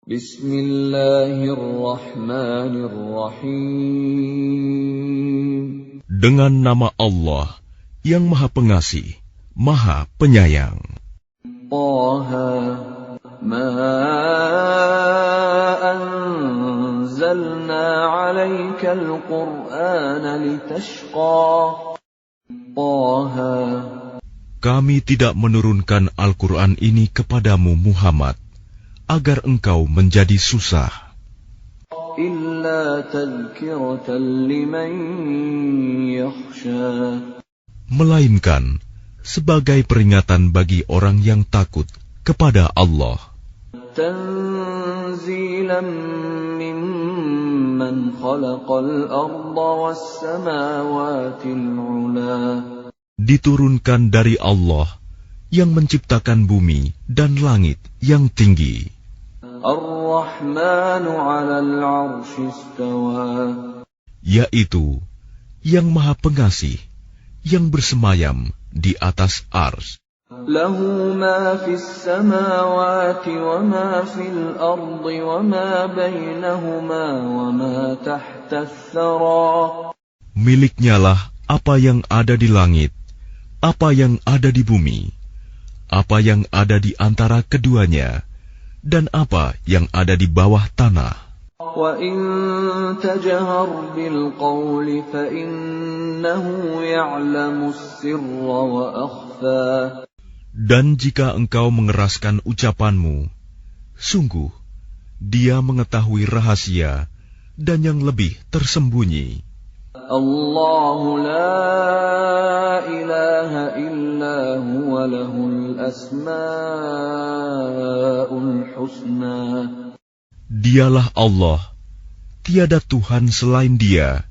Bismillahirrahmanirrahim. Dengan nama Allah yang Maha Pengasih, Maha Penyayang. Taha, ma anzalna 'alaikal Qur'ana litashqa. Taha, kami tidak menurunkan Al-Quran ini kepadamu Muhammad agar engkau menjadi susah. Illa tadhkiratan liman yakhsha. Melainkan sebagai peringatan bagi orang yang takut kepada Allah. Tanzilan mimman khalaqal arda was samawatil 'ula. Diturunkan dari Allah yang menciptakan bumi dan langit yang tinggi. Ar-Rahmanu 'alal 'arsy istawa. Yaitu yang Maha Pengasih yang bersemayam di atas ars. Lahu ma fis samawati wa ma fil ardi wa ma bainahuma wa ma tahta ath-thara. Miliknyalah apa yang ada di langit, apa yang ada di bumi, apa yang ada di antara keduanya, dan apa yang ada di bawah tanah. Wa in tajhar bil qawli fa innahu ya'lamu as-sirra wa akhfa. Dan jika engkau mengeraskan ucapanmu, sungguh Dia mengetahui rahasia dan yang lebih tersembunyi. Allahu la ilaha illa huwa lahul asma'ul husna. Dialah Allah, tiada Tuhan selain Dia,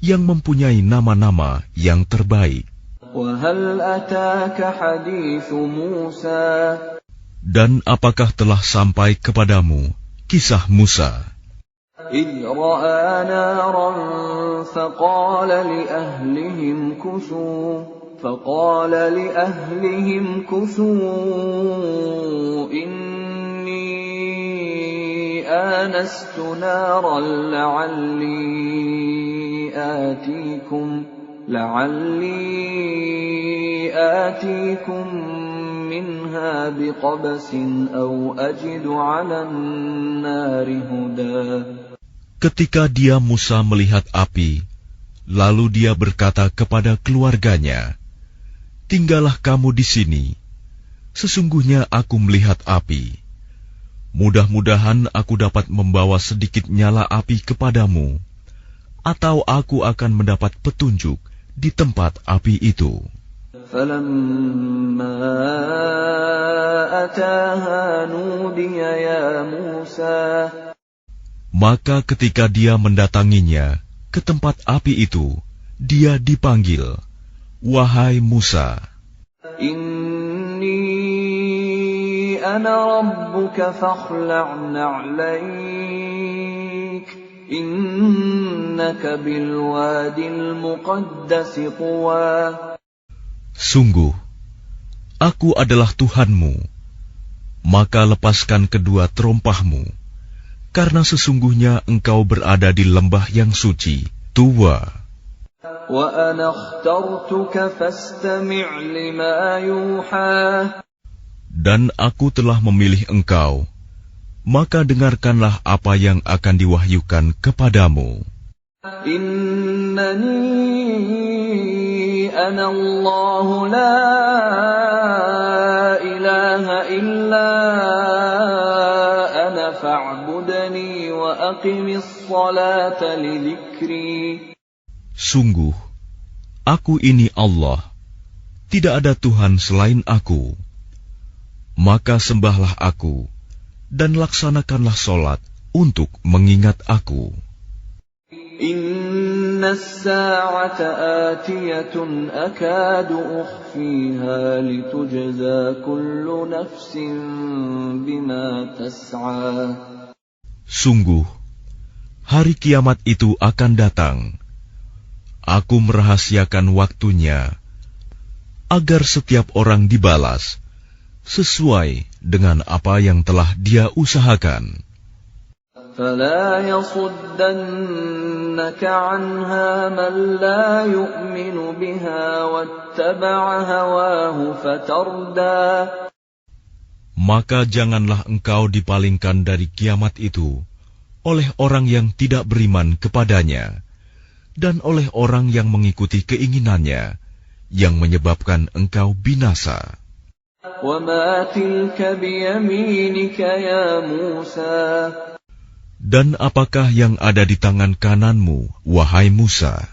yang mempunyai nama-nama yang terbaik. Wa hal ataka hadithu Musa. Dan apakah telah sampai kepadamu kisah Musa? إذ رأى نارا فقال لأهلهم كثوا إني آنست نارا لعلي آتيكم منها بقبس أو أجد على النار هدى. Ketika dia Musa melihat api, lalu dia berkata kepada keluarganya, "Tinggallah kamu di sini. Sesungguhnya aku melihat api. Mudah-mudahan aku dapat membawa sedikit nyala api kepadamu, atau aku akan mendapat petunjuk di tempat api itu." فَلَمَّا أَتَاهَا نُودِيَ يَا مُوسَى. Maka ketika dia mendatanginya ke tempat api itu, dia dipanggil, "Wahai Musa, Inni ana rabbuka fakhla'na 'alaik, innaka bil wadil muqaddas tuwa." Sungguh, aku adalah Tuhanmu, maka lepaskan kedua terompahmu, karena sesungguhnya engkau berada di lembah yang suci, Tuwa. Wa ana akhtartuka fastami' lima yuha. Dan aku telah memilih engkau, maka dengarkanlah apa yang akan diwahyukan kepadamu. Innani ana Allah la ilaha illa ana fa'budni wa aqimis salata li dzikri. Sungguh, aku ini Allah, tidak ada Tuhan selain aku. Maka sembahlah aku, dan laksanakanlah solat untuk mengingat aku. Inna as-sa'ata atiyatun akadu ukhfiha litujza kullu nafsin bima tas'a. Sungguh, hari kiamat itu akan datang. Aku merahasiakan waktunya, agar setiap orang dibalas sesuai dengan apa yang telah dia usahakan. فلا يصدنك عنها من لا يؤمن بها واتبع هواه فتردى. Maka janganlah engkau dipalingkan dari kiamat itu oleh orang yang tidak beriman kepadanya dan oleh orang yang mengikuti keinginannya yang menyebabkan engkau binasa. وَمَا تِلْكَ بِيَمِينِكَ يَا مُوسَى. Dan apakah yang ada di tangan kananmu, wahai Musa?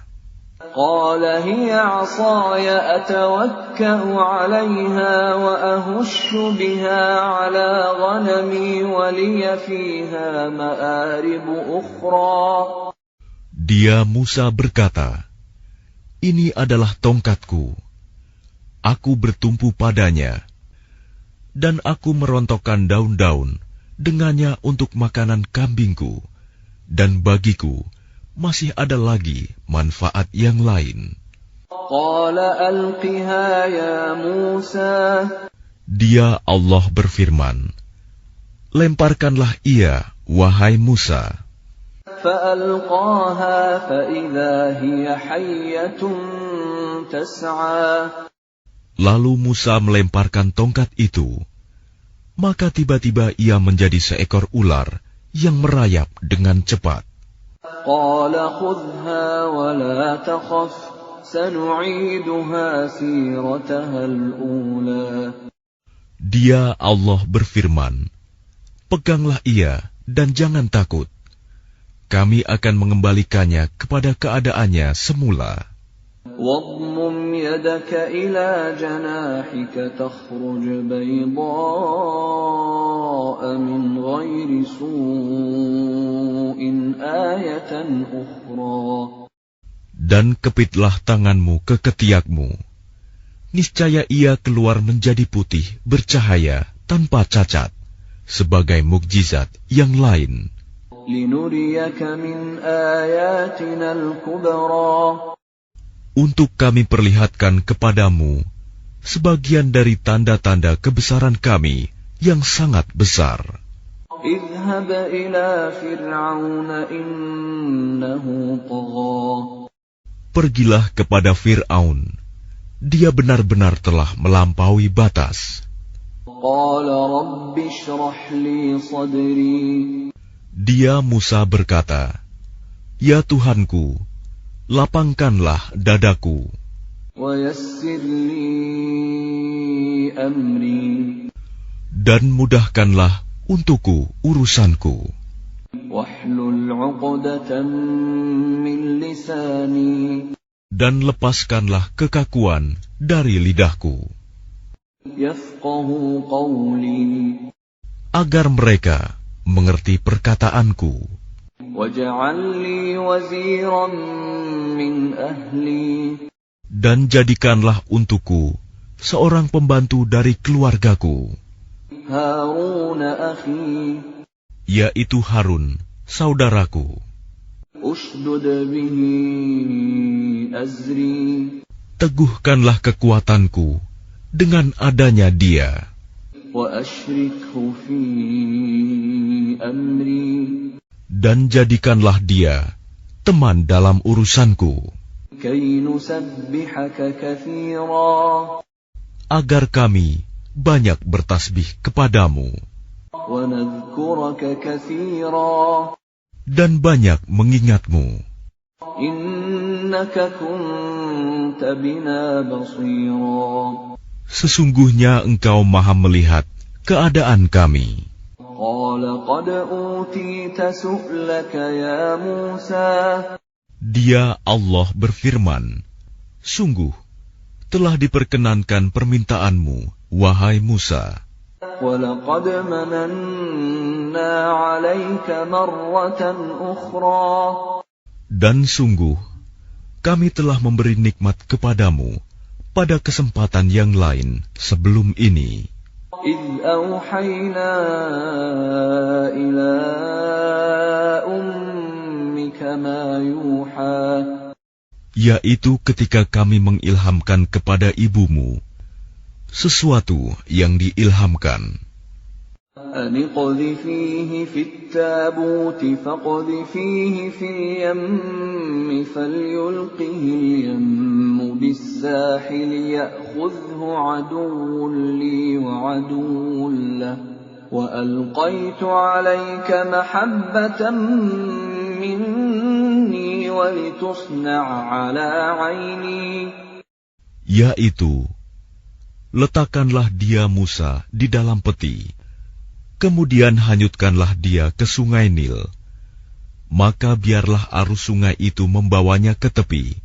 قَالَ هِيَ عَصَايَ أَتَوَكَّأُ عَلَيْهَا وَأَهُشُّ بِهَا عَلَى غَنَمِي وَلِيَ فِيهَا مَآرِبُ أُخْرَى. Dia Musa berkata, ini adalah tongkatku. Aku bertumpu padanya, dan aku merontokkan daun-daun dengannya untuk makanan kambingku, dan bagiku masih ada lagi manfaat yang lain. قَالَ أَلْقِهَا يَا مُوسَى. Dia Allah berfirman, lemparkanlah ia, wahai Musa. فَأَلْقَاهَا فَإِذَا هِيَ حَيَّةٌ تَسْعَى. Lalu Musa melemparkan tongkat itu, maka tiba-tiba ia menjadi seekor ular yang merayap dengan cepat. قَالَ خُذْهَا وَلَا تَخَفْ سَنُعِيدُهَا سِيرَتَهَا الْأُولَى. Dia Allah berfirman, peganglah ia dan jangan takut. Kami akan mengembalikannya kepada keadaannya semula. وَاضْمُمْ يَدَكَ إِلَى جَنَاحِكَ تَخْرُجْ بَيْضَاءَ مِنْ غَيْرِ سُوءٍ آيَةً أُخْرَى. Dan kepitlah tanganmu ke ketiakmu. Niscaya ia keluar menjadi putih, bercahaya, tanpa cacat, sebagai mukjizat yang lain. لِنُرِيَكَ مِنْ آيَاتِنَا الْكُبْرَى. Untuk kami perlihatkan kepadamu sebagian dari tanda-tanda kebesaran kami yang sangat besar. اذهب إلى فرعون إنه طغى. Pergilah kepada Fir'aun. Dia benar-benar telah melampaui batas. قال رب اشرح لي صدري. Dia Musa berkata, ya Tuhanku, lapangkanlah dadaku. ويسر لي أمري. Dan mudahkanlah untukku urusanku. واحلل عقدة من لساني. Dan lepaskanlah kekakuan dari lidahku, يفقهوا قولي. agar mereka mengerti perkataanku. واجعل لي وزيرا من أهلي. Dan jadikanlah untukku seorang pembantu dari keluargaku, هارون أخي. yaitu Harun, saudaraku. أشدد به أزري. Teguhkanlah kekuatanku dengan adanya dia. وأشركه في أمري. Dan jadikanlah dia teman dalam urusanku, كي نسبحك كثيرا. agar kami banyak bertasbih kepadamu ونذكرك كثيرا. dan banyak mengingatmu. إنك كنت بنا بصيرا. Sesungguhnya engkau maha melihat keadaan kami. قال قد أوتيت سؤلك يا موسى. Dia Allah berfirman, sungguh telah diperkenankan permintaanmu, wahai Musa. وَلَقَدْ مَنَنَّا عَلَيْكَ مَرَّةً أُخْرَى. Dan sungguh kami telah memberi nikmat kepadamu pada kesempatan yang lain sebelum ini. إِذْ أَوْحَيْنَا إِلَىٰ أُمِّكَ مَا يُوحَىٰ. Yaitu ketika kami mengilhamkan kepada ibumu sesuatu yang diilhamkan. أن اقذفيه في التابوت فاقذفيه في اليم فليلقه اليم بالساحل يأخذه عدو لي وعدو له وألقيت عليك محبة مني ولتصنع على عيني. Yaitu, letakkanlah dia Musa di dalam peti, kemudian hanyutkanlah dia ke sungai Nil. Maka biarlah arus sungai itu membawanya ke tepi.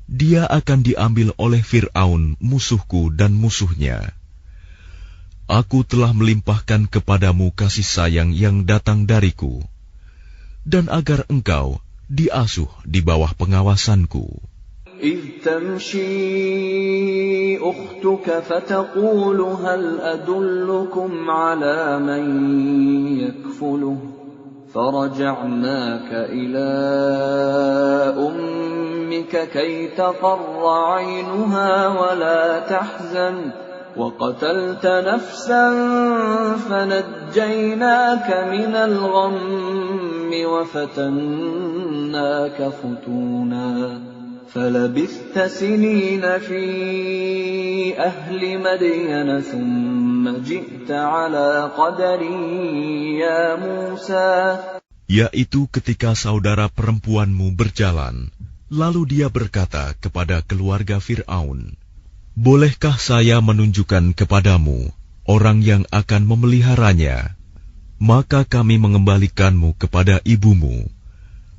Dia akan diambil oleh Fir'aun musuhku dan musuhnya. Aku telah melimpahkan kepadamu kasih sayang yang datang dariku, dan agar engkau diasuh di bawah pengawasanku. إذ تمشي أختك فتقول هل أدلكم على من يكفله فرجعناك إلى أمك كي تقر عينها ولا تحزن وقتلت نفسا فنجيناك من الغم وفتناك فتونا فلبثت سنين في أهل مدين ثم جئت على قدر يا موسى. Yaitu ketika saudara perempuanmu berjalan, lalu dia berkata kepada keluarga Fir'aun, bolehkah saya menunjukkan kepadamu orang yang akan memeliharanya? Maka kami mengembalikanmu kepada ibumu,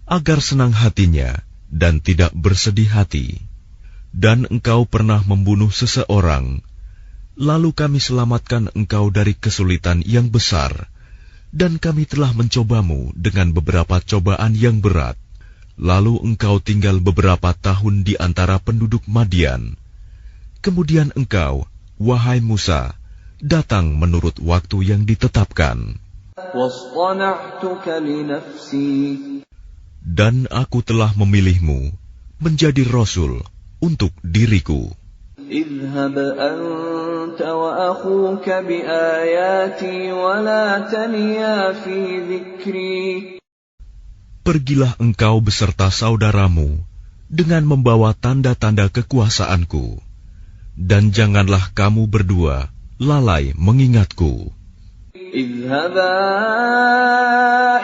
agar senang hatinya dan tidak bersedih hati. Dan engkau pernah membunuh seseorang, lalu kami selamatkan engkau dari kesulitan yang besar, dan kami telah mencobamu dengan beberapa cobaan yang berat. Lalu engkau tinggal beberapa tahun di antara penduduk Madian. Kemudian engkau, wahai Musa, datang menurut waktu yang ditetapkan. Dan aku telah memilihmu menjadi Rasul untuk diriku. اذهب أنت وأخوك بآياتي ولا تنيا في ذكري. Pergilah engkau beserta saudaramu dengan membawa tanda-tanda kekuasaanku, dan janganlah kamu berdua lalai mengingatku. اذهبا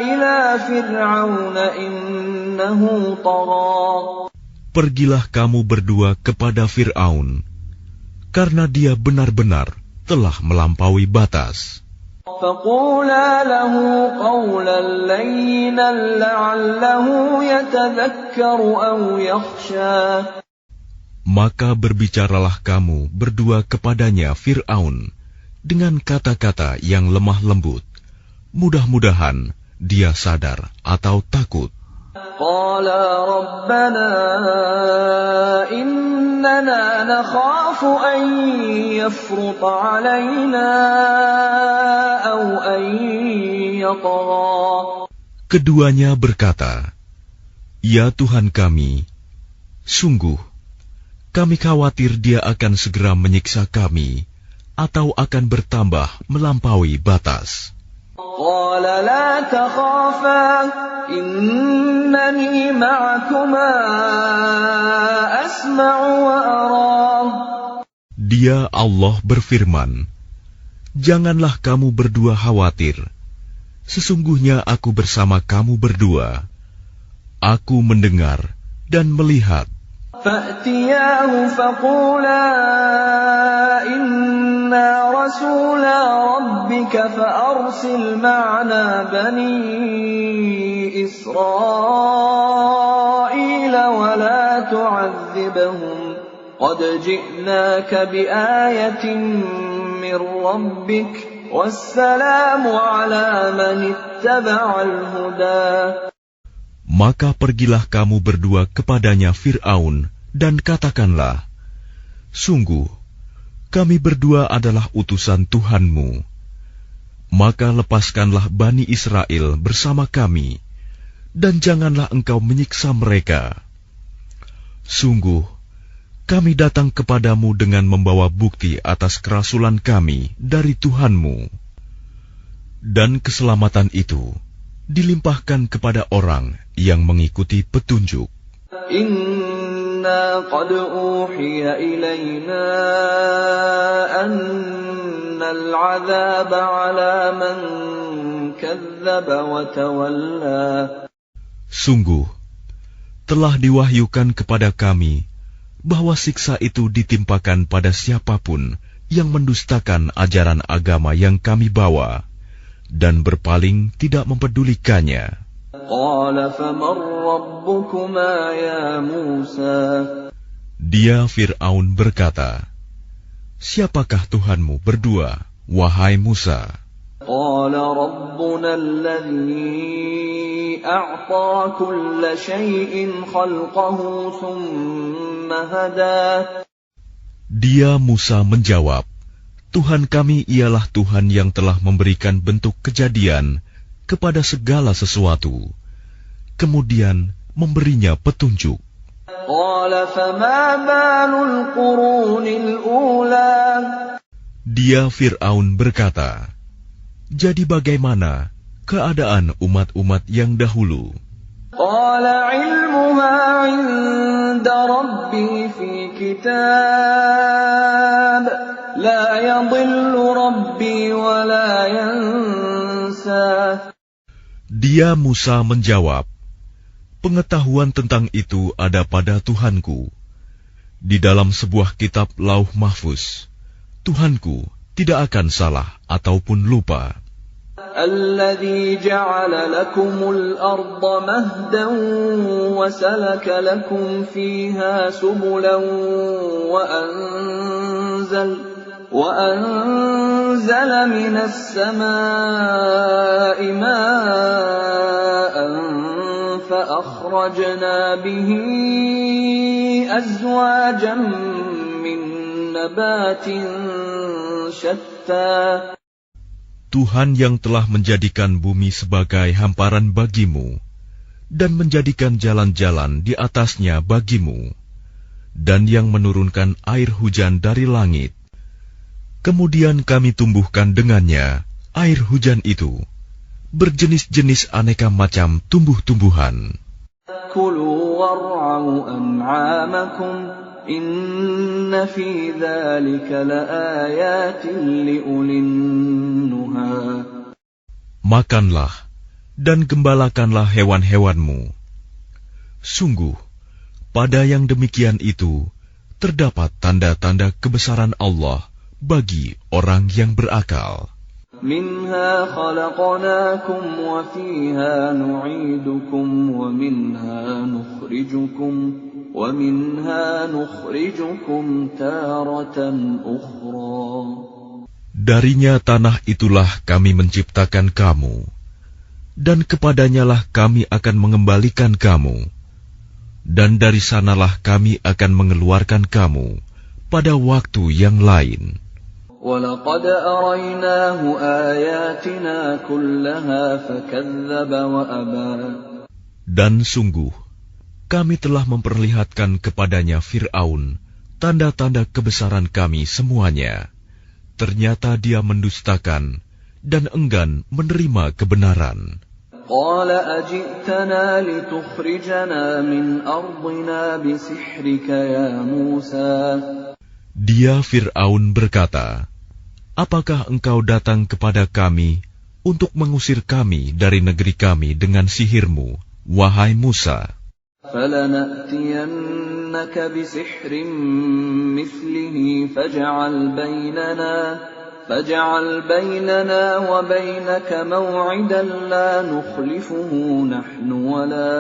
إلى فرعون إنه طغى. Pergilah kamu berdua kepada Fir'aun, karena dia benar-benar telah melampaui batas. فقولا له قولا لينا لعله يتذكر أو يخشى. Maka berbicaralah kamu berdua kepadanya Fir'aun dengan kata-kata yang lemah lembut. Mudah-mudahan dia sadar atau takut. قالا ربنا إننا نخاف أن يفرط علينا أو أن يطغى. Keduanya berkata, Ya Tuhan kami, sungguh kami khawatir dia akan segera menyiksa kami atau akan bertambah melampaui batas. قال لا تخافا إنني معكما أسمع وأرى. Dia Allah berfirman, Janganlah kamu berdua khawatir. Sesungguhnya aku bersama kamu berdua. Aku mendengar dan melihat. فأتياه فقولا إنا رسولا ربك فأرسل معنا بني إسرائيل ولا تعذبهم قد جئناك بآية من ربك والسلام على من اتبع الهدى. Maka pergilah kamu berdua kepadanya Fir'aun, dan katakanlah, Sungguh, kami berdua adalah utusan Tuhanmu. Maka lepaskanlah Bani Israel bersama kami, dan janganlah engkau menyiksa mereka. Sungguh, kami datang kepadamu dengan membawa bukti atas kerasulan kami dari Tuhanmu. Dan keselamatan itu dilimpahkan kepada orang yang mengikuti petunjuk. Inna qad uhiya ilayna annal 'adzaba 'ala man kadzdzaba wa tawalla. Sungguh, telah diwahyukan kepada kami bahwa siksa itu ditimpakan pada siapapun yang mendustakan ajaran agama yang kami bawa dan berpaling tidak mempedulikannya. Qala faman rabbukuma ya Musa. Dia Fir'aun berkata, siapakah Tuhanmu berdua, wahai Musa? Qala rabbuna alladhi a'ta kulla shay'in khalqahu thumma hada. Dia Musa menjawab, Tuhan kami ialah Tuhan yang telah memberikan bentuk kejadian kepada segala sesuatu, kemudian memberinya petunjuk. Qala fama balul qurunil ula. Dia Fir'aun berkata, jadi bagaimana keadaan umat-umat yang dahulu? Qala ilmuha 'inda rabbi fi kitab la yadhillu rabbi wa la yansa. Dia Musa menjawab, pengetahuan tentang itu ada pada Tuhanku. Di dalam sebuah kitab Lauh Mahfuz, Tuhanku tidak akan salah ataupun lupa. Alladzi ja'ala lakumul arda mahdan wa salaka lakum fiha subulan wa anzala minas samaa'i ma'an fa akhrajna bihi azwajan min nabatin syatta. Tuhan yang telah menjadikan bumi sebagai hamparan bagimu dan menjadikan jalan-jalan di atasnya bagimu, dan yang menurunkan air hujan dari langit. Kemudian kami tumbuhkan dengannya air hujan itu berjenis-jenis aneka macam tumbuh-tumbuhan. Kulu war'au an'amakum inna fi dzalika laayatin liulin nuha. Makanlah dan gembalakanlah hewan-hewanmu. Sungguh, pada yang demikian itu terdapat tanda-tanda kebesaran Allah bagi orang yang berakal. Minha khalaqnakum wa fiha nu'idukum wa minha nukhrijukum taratan ukhra. Darinya tanah itulah kami menciptakan kamu, dan kepadanyalah kami akan mengembalikan kamu, dan dari sanalah kami akan mengeluarkan kamu pada waktu yang lain. وَلَقَدْ أَرَيْنَاهُ آيَاتِنَا كُلَّهَا فَكَذَّبَ وَأَبَى. Dan sungguh, kami telah memperlihatkan kepadanya Fir'aun tanda-tanda kebesaran kami semuanya. Ternyata dia mendustakan dan enggan menerima kebenaran. قَالَ أَجِئْتَنَا لِتُخْرِجَنَا مِنْ أَرْضِنَا بِسِحْرِكَ يَا مُوسَى. Dia Fir'aun berkata, apakah engkau datang kepada kami untuk mengusir kami dari negeri kami dengan sihirmu, wahai Musa? فَلَنَأْتِيَنَّكَ بِسِحْرٍ مِثْلِهِ فَاجْعَلْ بَيْنَنَا وَبَيْنَكَ مَوْعِدًا لَا نُخْلِفُهُ نَحْنُ وَلَا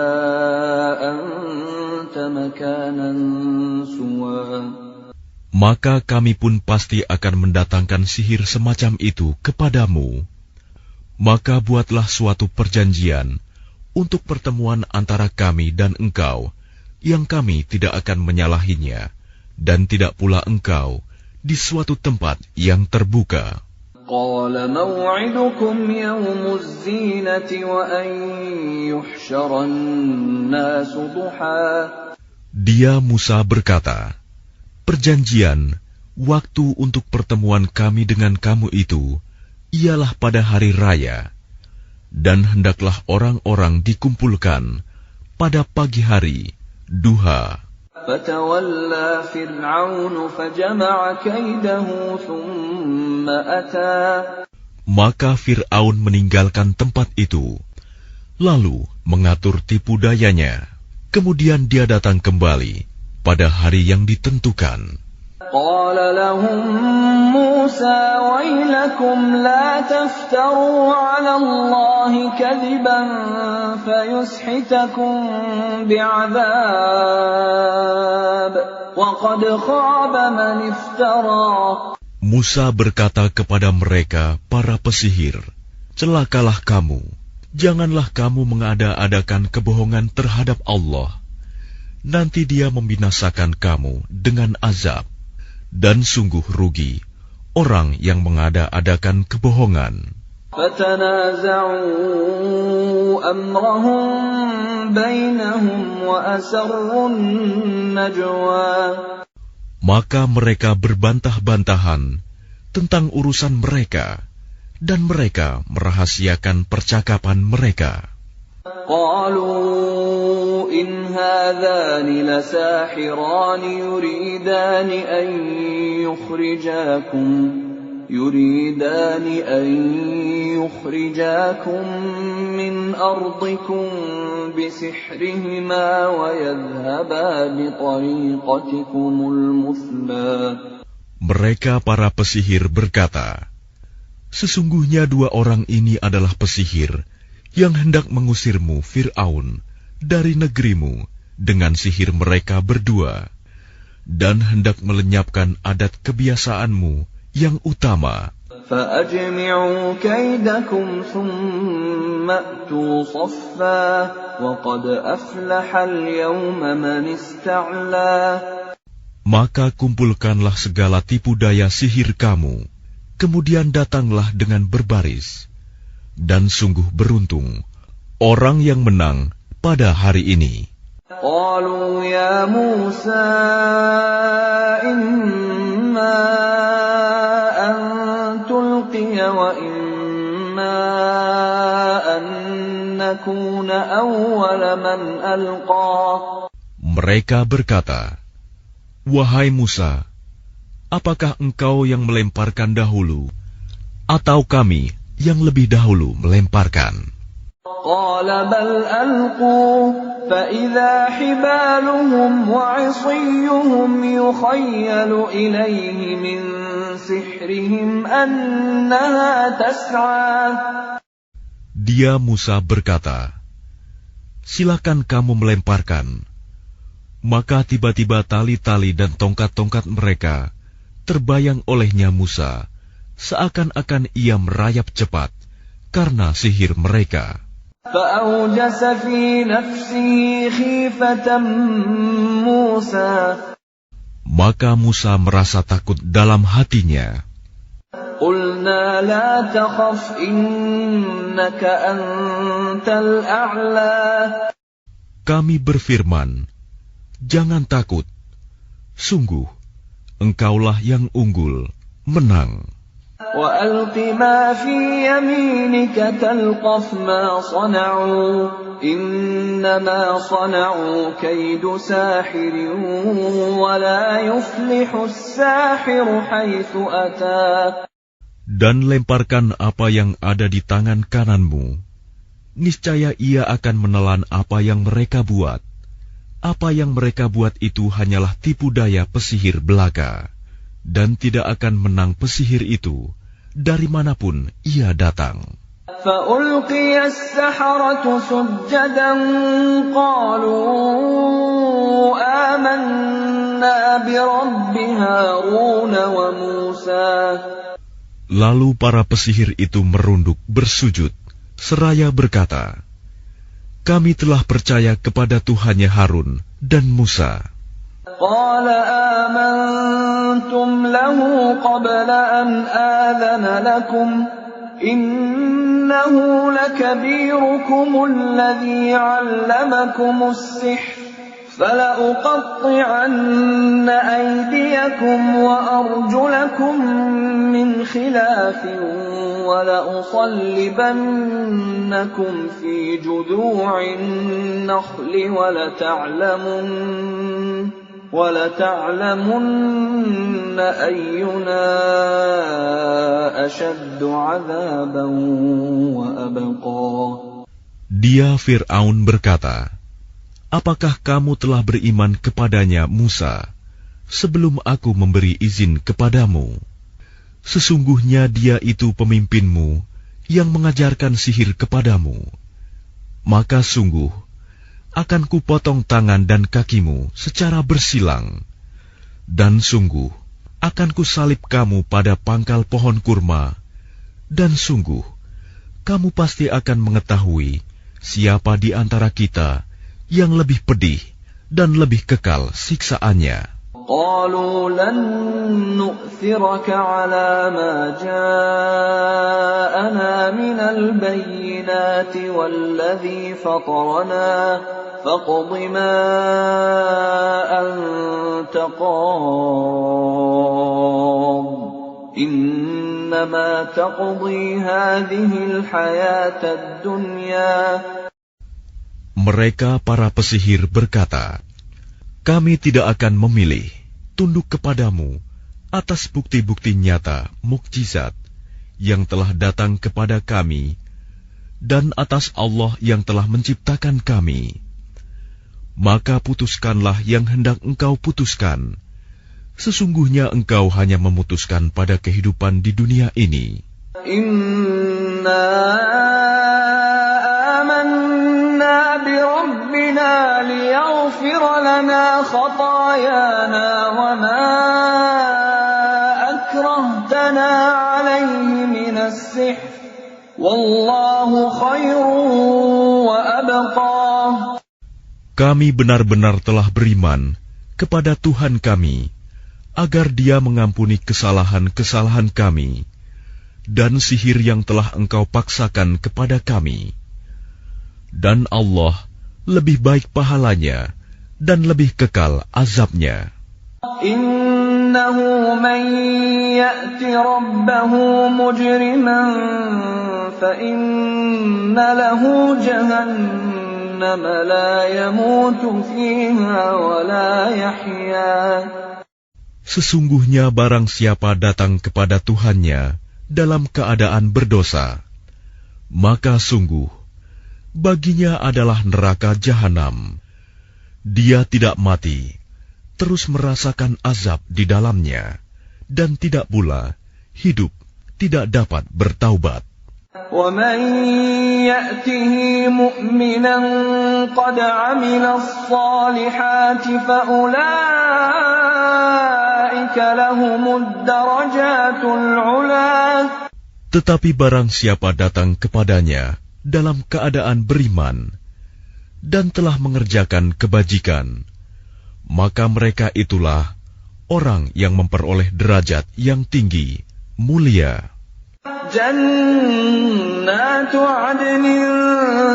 أَنْتَ مَكَانًا سُوًى. Maka kami pun pasti akan mendatangkan sihir semacam itu kepadamu. Maka buatlah suatu perjanjian untuk pertemuan antara kami dan engkau, yang kami tidak akan menyalahinya, dan tidak pula engkau di suatu tempat yang terbuka. قَالَ مَوْعِدُكُمْ يَوْمُ الزِّينَةِ وَأَنْ يُحْشَرَ النَّاسُ ضُحًى. Dia Musa berkata, perjanjian, waktu untuk pertemuan kami dengan kamu itu, ialah pada hari raya, dan hendaklah orang-orang dikumpulkan pada pagi hari, duha. فَتَوَلَّى فِرْعَوْنُ فَجَمَعَ كَيْدَهُ ثُمَّ أَتَى. Maka Fir'aun meninggalkan tempat itu, lalu mengatur tipu dayanya. Kemudian dia datang kembali pada hari yang ditentukan. قال لهم موسى ويلكم لا تفتروا على الله كذبا فيسحتكم بعذاب وقد خاب من افترى. Musa berkata kepada mereka, para pesihir, celakalah kamu, janganlah kamu mengada-adakan kebohongan terhadap Allah. Nanti dia membinasakan kamu dengan azab. Dan sungguh rugi orang yang mengada-adakan kebohongan. فَتَنَازَعُوا أَمْرَهُمْ بَيْنَهُمْ وَأَسَرُّوا النَّجْوَى. Maka mereka berbantah-bantahan tentang urusan mereka, dan mereka merahasiakan percakapan mereka. قالوا إن هذان لساحران يريدان أن يخرجاكم من أرضكم بسحرهما ويذهبا بطريقتكم المثلى. Mereka para pesihir berkata, sesungguhnya dua orang ini adalah pesihir yang hendak mengusirmu, Fir'aun, dari negerimu dengan sihir mereka berdua, dan hendak melenyapkan adat kebiasaanmu yang utama. فَأَجْمِعُوا كَيْدَكُمْ ثُمَّ أْتُوا صَفًّا وَقَدْ أَفْلَحَ الْيَوْمَ مَنِ اسْتَعْلَى. Maka kumpulkanlah segala tipu daya sihir kamu, kemudian datanglah dengan berbaris. Dan sungguh beruntung orang yang menang pada hari ini. قالوا يا موسى إما أن تلقي وإما أن نكون أول من ألقى. Mereka berkata, wahai Musa, apakah engkau yang melemparkan dahulu, atau kami yang lebih dahulu melemparkan? قال بل ألقوا فإذا حبالهم وعصيهم يخيل إليه من سحرهم أنها تسعى. Dia Musa berkata, silakan kamu melemparkan. Maka tiba-tiba tali-tali dan tongkat-tongkat mereka terbayang olehnya Musa, seakan-akan ia merayap cepat karena sihir mereka. فأوجس في نفسه خيفة موسى. Maka Musa merasa takut dalam hatinya. قلنا لا تخف إنك أنت الأعلى. Kami berfirman, jangan takut, sungguh engkaulah yang unggul, menang. وَأَلْقِ مَا فِي يَمِينِكَ تَلْقَفْ مَا صَنَعُوا إِنَّمَا صَنَعُوا كَيْدُ سَاحِرٍ وَلَا يُفْلِحُ السَّاحِرُ حَيْثُ أَتَى. Dan lemparkan apa yang ada di tangan kananmu. Niscaya ia akan menelan apa yang mereka buat. Apa yang mereka buat itu hanyalah tipu daya pesihir belaka. Dan tidak akan menang pesihir itu dari manapun ia datang. فَأُلْقِيَ السَّحَرَةُ سُجَّدًا قَالُوا آمَنَّا بِرَبِّ هَارُونَ وَمُوسَى. Lalu para pesihir itu merunduk bersujud seraya berkata, kami telah percaya kepada Tuhannya Harun dan Musa. قال آمنتم له قبل أن آذن لكم إنه لكبيركم الذي علمكم السحر فَلَأُقَطِّعَنَّ أَيْدِيَكُمْ وَأَرْجُلَكُم مِّنْ خِلَافٍ وَلَأُصَلِّبَنَّكُمْ فِي جُذُوعِ النَّخْلِ وَلَتَعْلَمُنَّ أَيُّنَا أَشَدُّ عَذَابًا وَأَبْقَىٰ. Dia Fir'aun berkata, apakah kamu telah beriman kepadanya Musa sebelum aku memberi izin kepadamu? Sesungguhnya dia itu pemimpinmu yang mengajarkan sihir kepadamu. Maka sungguh akan kupotong tangan dan kakimu secara bersilang, dan sungguh akan kusalib kamu pada pangkal pohon kurma, dan sungguh kamu pasti akan mengetahui siapa di antara kita yang lebih pedih dan lebih kekal siksaannya. قالوا لن نؤثرك على ما جاءنا من البينات والذي فطرنا فاقض ما أنت قاض إنما تقضي هذه الحياة الدنيا. Mereka para pesihir berkata, kami tidak akan memilih tunduk kepadamu atas bukti-bukti nyata mukjizat yang telah datang kepada kami dan atas Allah yang telah menciptakan kami. Maka putuskanlah yang hendak engkau putuskan. Sesungguhnya engkau hanya memutuskan pada kehidupan di dunia ini. Inna amanna bi rabbina liyaghfir lana khatayana wa ma akrahtana alayhi minas sihr wallahu khairun wa abqa. Kami benar-benar telah beriman kepada Tuhan kami agar Dia mengampuni kesalahan-kesalahan kami dan sihir yang telah engkau paksakan kepada kami. Dan Allah lebih baik pahalanya dan lebih kekal azabnya. Innahu man ya'ti rabbahu mujriman fa inna lahu jahannam la yamutu fiha wa la yahya. Sesungguhnya barang siapa datang kepada Tuhannya dalam keadaan berdosa, maka sungguh baginya adalah neraka jahanam. Dia tidak mati, terus merasakan azab di dalamnya, dan tidak pula hidup tidak dapat bertaubat. وَمَنْ يَأْتِهِ مُؤْمِنًا قَدْ عَمِلَ الصَّالِحَاتِ فَأُولَئِكَ لَهُمُ الدَّرَجَاتُ الْعُلَى. Tetapi barang siapa datang kepadanya dalam keadaan beriman dan telah mengerjakan kebajikan, maka mereka itulah orang yang memperoleh derajat yang tinggi, mulia. جنات عدن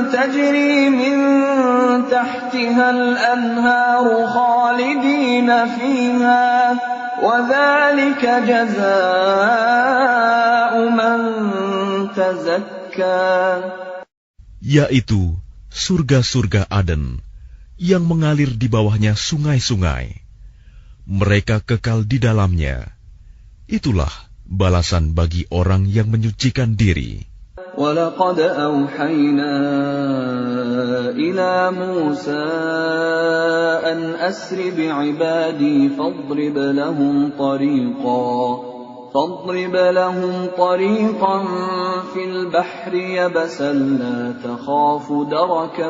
تجري من تحتها الأنهار خالدين فيها وذلك جزاء من تزكى. Yaitu surga-surga Aden yang mengalir di bawahnya sungai-sungai. Mereka kekal di dalamnya. Itulah balasan bagi orang yang menyucikan diri. وَلَقَدْ أَوْحَيْنَا إِلَى مُوسَىٰ أَنْ أَسْرِ بِعِبَادِي فَاضْرِبْ لَهُمْ طَرِيقًا فِي الْبَحْرِ يَبَسًا لَا تَخَافُ دَرَكًا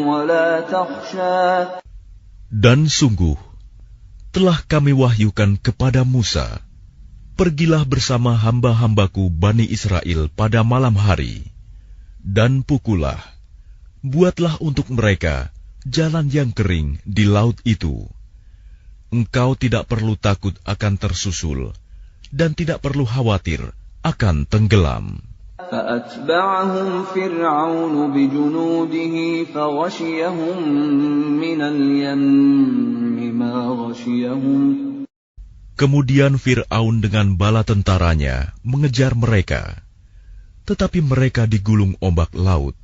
وَلَا تَخْشَىٰ. Dan sungguh telah kami wahyukan kepada Musa, pergilah bersama hamba-hambaku Bani Israel pada malam hari, dan pukullah, buatlah untuk mereka jalan yang kering di laut itu. Engkau tidak perlu takut akan tersusul, dan tidak perlu khawatir akan tenggelam. فأتبعهم فرعون بجنوده فغشيهم من اليم ما غشيهم. Kemudian Fir'aun dengan bala tentaranya mengejar mereka, tetapi mereka digulung ombak laut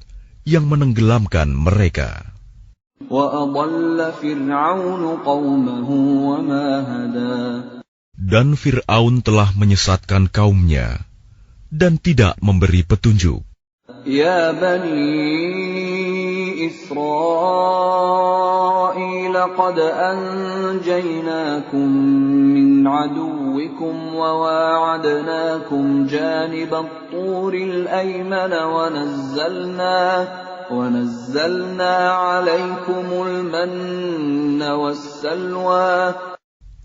yang menenggelamkan mereka. وَأَضَلَّ فِرْعَوْنُ قَوْمَهُ وَمَا هَدَى. Dan Fir'aun telah menyesatkan kaumnya dan tidak memberi petunjuk. يا بني إسرائيل قد أنجيناكم من عدوكم وواعدناكم جانب الطور الأيمن ونزلنا عليكم المن والسلوى.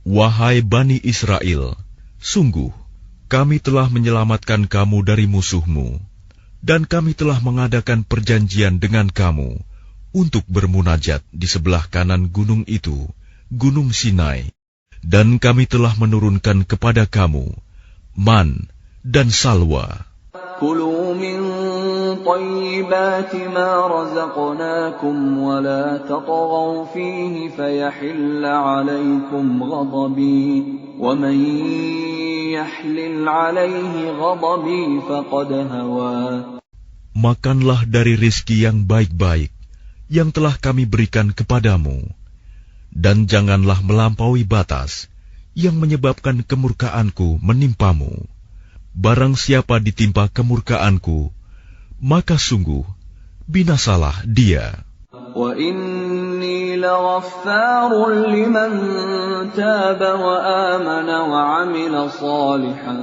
Wahai Bani Israel, sungguh kami telah menyelamatkan kamu dari musuhmu, dan kami telah mengadakan perjanjian dengan kamu untuk bermunajat di sebelah kanan gunung itu, Gunung Sinai, dan kami telah menurunkan kepada kamu man dan salwa. كلوا من طيبات ما رزقناكم ولا تطغوا فيه فيحل عليكم غضبي ومن يحلل عليه غضبي فقد هوى. Makanlah dari rizki yang baik-baik yang telah kami berikan kepadamu, dan janganlah melampaui batas yang menyebabkan kemurkaanku menimpamu. Barang siapa ditimpa kemurkaanku, maka sungguh binasalah dia. وَإِنِّي لَغَفَّارٌ لِمَن تَابَ وَآمَنَ وَعَمِلَ صَالِحًا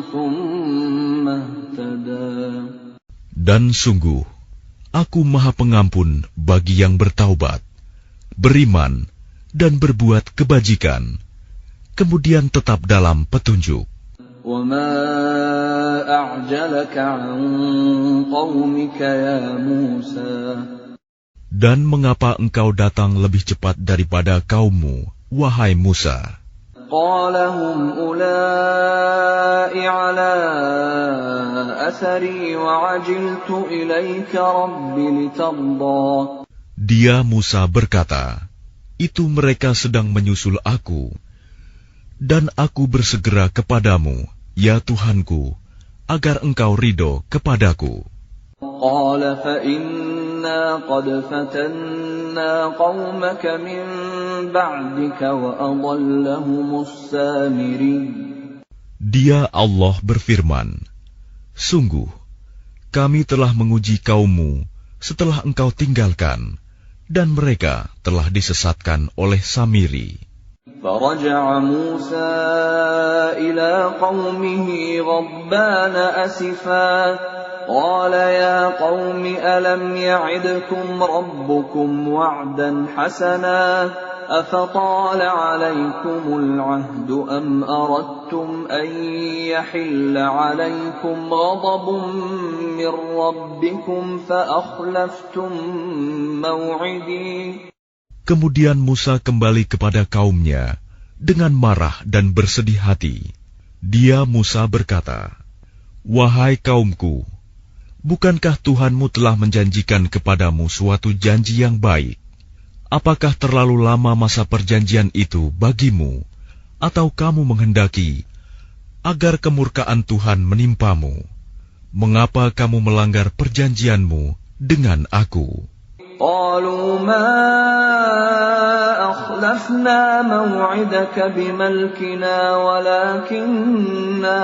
ثُمَّ اهْتَدَى. Dan sungguh, aku Maha Pengampun bagi yang bertaubat, beriman, dan berbuat kebajikan, kemudian tetap dalam petunjuk. وَمَا أَعْجَلَكَ عَنْ قَوْمِكَ يَا مُوسَى. Dan mengapa engkau datang lebih cepat daripada kaummu, wahai Musa? قَالَ هُمْ أُولَاءِ عَلَىٰ أَثَرِي وَعَجِلْتُ إِلَيْكَ رَبِّ لِتَرْضَىٰ. Dia Musa berkata, itu mereka sedang menyusul aku, dan aku bersegera kepadamu, ya Tuhanku, agar engkau ridho kepadaku. قَالَ فَإِنَّا قَدْ فَتَنَّا قَوْمَكَ مِن بَعْدِكَ وَأَضَلَّهُمُ السَّامِرِيُّ. Dia Allah berfirman, sungguh, kami telah menguji kaummu setelah engkau tinggalkan, dan mereka telah disesatkan oleh Samiri. فَرَجَعَ مُوسَى إِلَىٰ قَوْمِهِ غَضْبَانَ أَسِفًا قَالَ يَا قَوْمِ أَلَمْ يَعِدْكُمْ رَبُّكُمْ وَعْدًا حَسَنًا أَفَطَالَ عَلَيْكُمُ الْعَهْدُ أَمْ أَرَدتُّمْ أَن يَحِلَّ عَلَيْكُمْ غَضَبٌ مِّن رَّبِّكُمْ فَأَخْلَفْتُم مَّوْعِدِي. Kemudian Musa kembali kepada kaumnya dengan marah dan bersedih hati. Dia Musa berkata, wahai kaumku, bukankah Tuhanmu telah menjanjikan kepadamu suatu janji yang baik? Apakah terlalu lama masa perjanjian itu bagimu, atau kamu menghendaki agar kemurkaan Tuhan menimpamu? Mengapa kamu melanggar perjanjianmu dengan aku? قالوا ما أخلفنا موعدك بملكنا ولكننا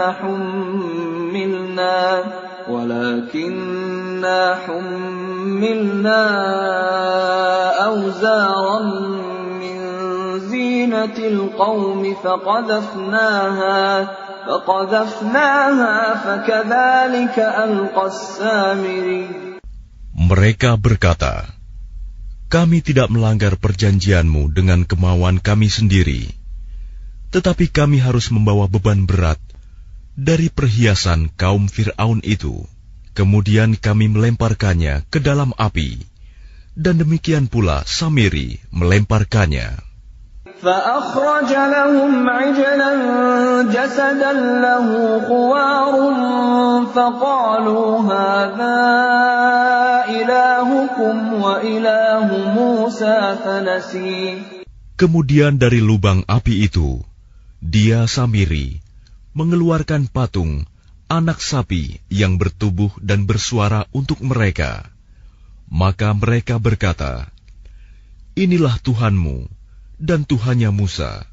حملنا أوزارا من زينة القوم فقذفناها فكذلك ألقى السامري. Mereka berkata, kami tidak melanggar perjanjianmu dengan kemauan kami sendiri, tetapi kami harus membawa beban berat dari perhiasan kaum Fir'aun itu. Kemudian kami melemparkannya ke dalam api, dan demikian pula Samiri melemparkannya. فأخرج لهم عجلا جسدا له خوار فقالوا هذا إلهكم وإله موسى فنسي. Kemudian dari lubang api itu, dia Samiri mengeluarkan patung anak sapi yang bertubuh dan bersuara untuk mereka. Maka mereka berkata, inilah Tuhanmu dan Tuhannya Musa.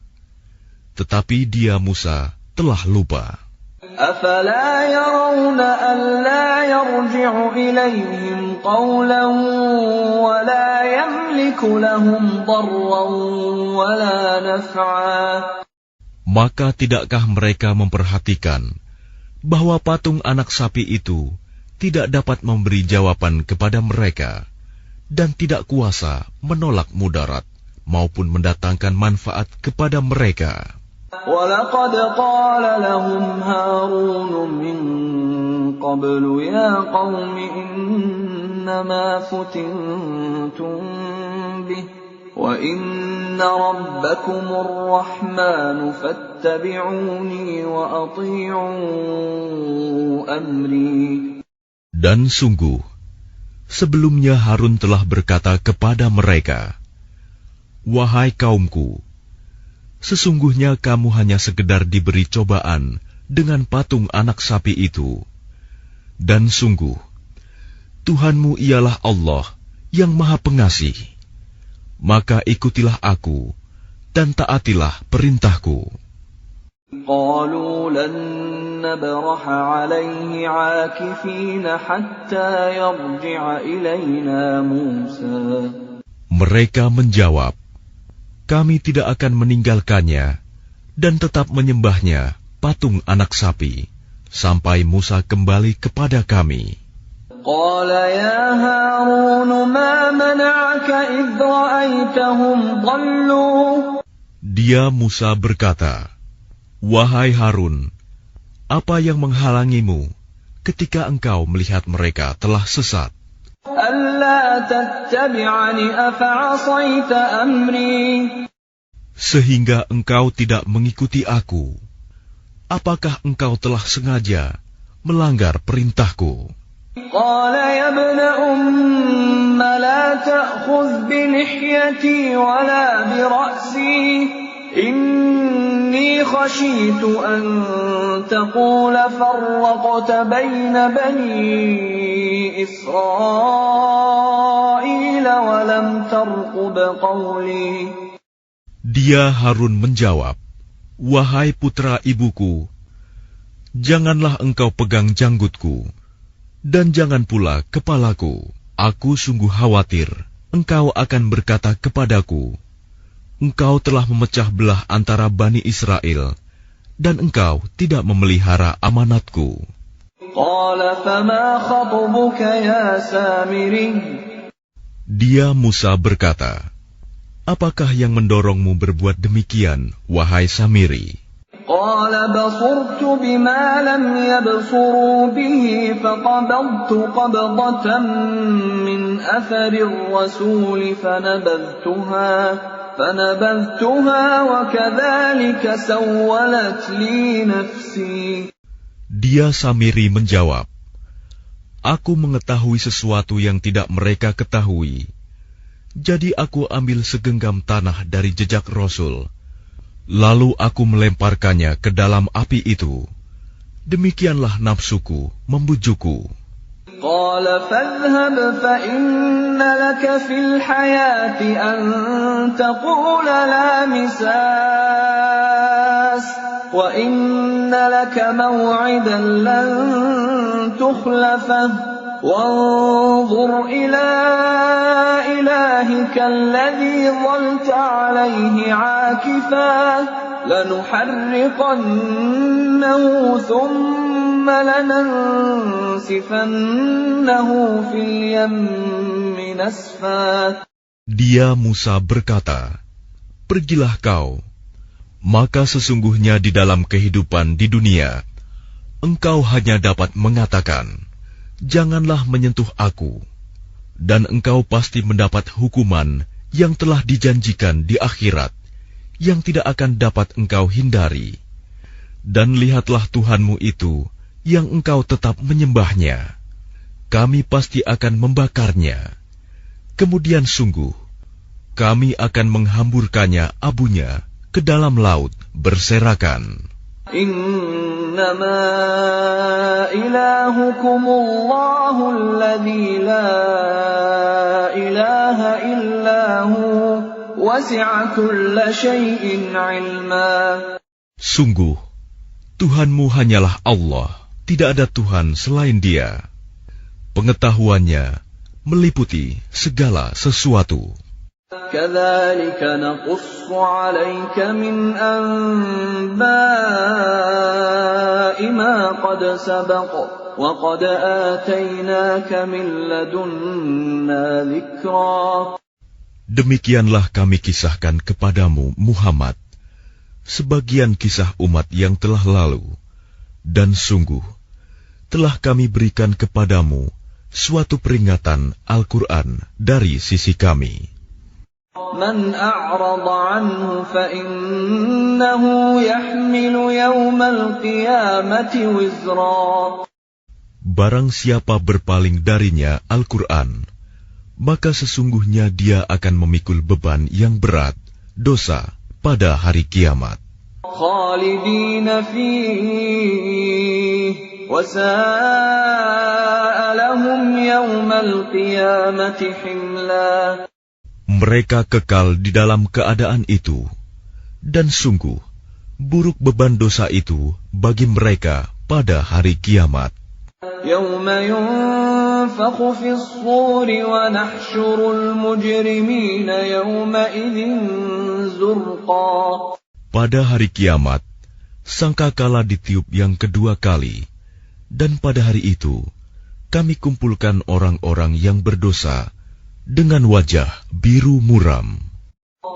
Tetapi dia Musa telah lupa. أَفَلَا يَرَوْنَ أَلَّا يَرْجِعُ إِلَيْهِمْ قَوْلًا وَلَا يَمْلِكُ لَهُمْ ضَرًّا وَلَا نَفْعًا. Maka tidakkah mereka memperhatikan bahwa patung anak sapi itu tidak dapat memberi jawaban kepada mereka dan tidak kuasa menolak mudarat maupun mendatangkan manfaat kepada mereka. وَلَقَدْ قَالَ لَهُمْ هَارُونُ مِنْ قَبْلُ يَا قَوْمِ إِنَّمَا فُتِنْتُمْ بِهِ وَإِنَّ رَبَّكُمُ الرَّحْمَنُ فَاتَّبِعُونِي وَأَطِيعُوا أَمْرِي. Dan sungguh, sebelumnya Harun telah berkata kepada mereka, wahai kaumku, sesungguhnya kamu hanya sekedar diberi cobaan dengan patung anak sapi itu. Dan sungguh, Tuhanmu ialah Allah yang Maha Pengasih. Maka ikutilah aku dan taatilah perintahku. قالوا لن نبرح عليه عاكفين حتى يرجع إلينا موسى. Mereka menjawab, kami tidak akan meninggalkannya dan tetap menyembahnya patung anak sapi sampai Musa kembali kepada kami. قال يا هارون ما منعك إذ رأيتهم ضلوا. Dia Musa berkata, wahai Harun, apa yang menghalangimu ketika engkau melihat mereka telah sesat? ألا تتبعني أفعصيت أمري. Sehingga engkau tidak mengikuti aku. Apakah engkau telah sengaja melanggar perintahku? قال يا ابن أم لا تأخذ بلحيتي ولا برأسي إني خشيت أن تقول فرقت بين بني إسرائيل ولم ترقب قولي. Dia Harun menjawab, wahai putra ibuku, janganlah engkau pegang janggutku, dan jangan pula kepalaku. Aku sungguh khawatir engkau akan berkata kepadaku, engkau telah memecah belah antara Bani Israel, dan engkau tidak memelihara amanatku. Dia Musa berkata, apakah yang mendorongmu berbuat demikian, wahai Samiri? قال بصرت بما لم يبصروا به فقبضت قبضة من أثر الرسول فنبذتها وكذلك سولت لي نفسي. Dia Samiri menjawab, aku mengetahui sesuatu yang tidak mereka ketahui. Jadi aku ambil segenggam tanah dari jejak Rasul. Lalu aku melemparkannya ke dalam api itu. Demikianlah nafsuku membujukku. قال فاذهب فإن لك في الحياة أن تقول لا مساس وإن لك موعدا لن تخلفه وانظر إلى إلهك الذي ظلت عليه عاكفا لنحرقنه ثم لننسفنه في اليم نسفا. Dia Musa berkata, pergilah kau, maka sesungguhnya di dalam kehidupan di dunia, engkau hanya dapat mengatakan, janganlah menyentuh aku, dan engkau pasti mendapat hukuman yang telah dijanjikan di akhirat, yang tidak akan dapat engkau hindari. Dan lihatlah Tuhanmu itu yang engkau tetap menyembahnya. Kami pasti akan membakarnya. Kemudian sungguh, kami akan menghamburkannya abunya ke dalam laut berserakan. Innama ilahukumullahu alladzi la ilaha illahu wasi'a kulla syai'in ilma. Sungguh, Tuhanmu hanyalah Allah, tidak ada Tuhan selain Dia. Pengetahuannya meliputi segala sesuatu. كَذَلِكَ نَقُصُّ عَلَيْكَ مِنْ أَنْبَاءِ مَا قَدْ سَبَقَ وَقَدْ آتَيْنَاكَ مِنْ لَدُنَّا ذِكْرًا. Demikianlah kami kisahkan kepadamu, Muhammad, sebagian kisah umat yang telah lalu, dan sungguh telah kami berikan kepadamu suatu peringatan Al-Quran dari sisi kami. Man a'rada anhu fa innahu yahmilu yawmal qiyamati wizra. Barang siapa berpaling darinya Al-Quran, maka sesungguhnya dia akan memikul beban yang berat, dosa, pada hari kiamat. Khalidina fihi wa sa'a lahum yawmal qiyamati himla. Mereka kekal di dalam keadaan itu, dan sungguh buruk beban dosa itu bagi mereka pada hari kiamat. Yawma yunfakhu fis suri wa nahsyurul mujrimina yawma idzin zurqa. Pada hari kiamat, sangkakala ditiup yang kedua kali, dan pada hari itu kami kumpulkan orang-orang yang berdosa dengan wajah biru muram.